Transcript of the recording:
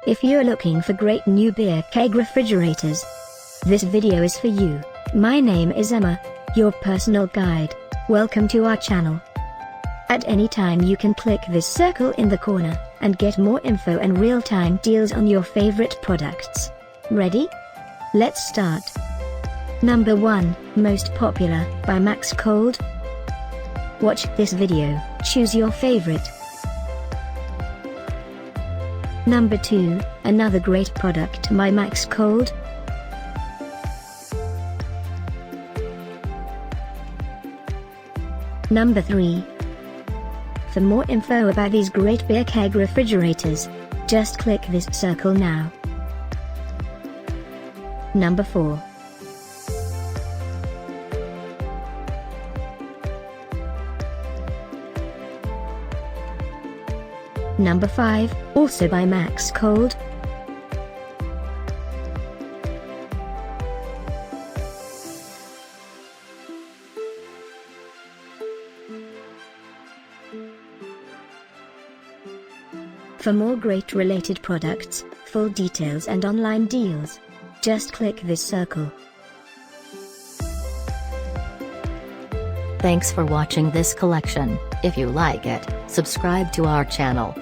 If you're looking for great new beer keg refrigerators, this video is for you. My name is Emma, your personal guide. Welcome to our channel. At any time you can click this circle in the corner, and get more info and real-time deals on your favorite products. Ready? Let's start. Number 1, Most Popular, by Maxx Cold. Watch this video, choose your favorite. Number 2, another great product by Maxx Cold. Number 3. For more info about these great beer keg refrigerators, just click this circle now. Number 4. Number 5, also by Maxx Cold. For more great related products, full details and online deals, just click this circle. Thanks for watching this collection. If you like it, subscribe to our channel.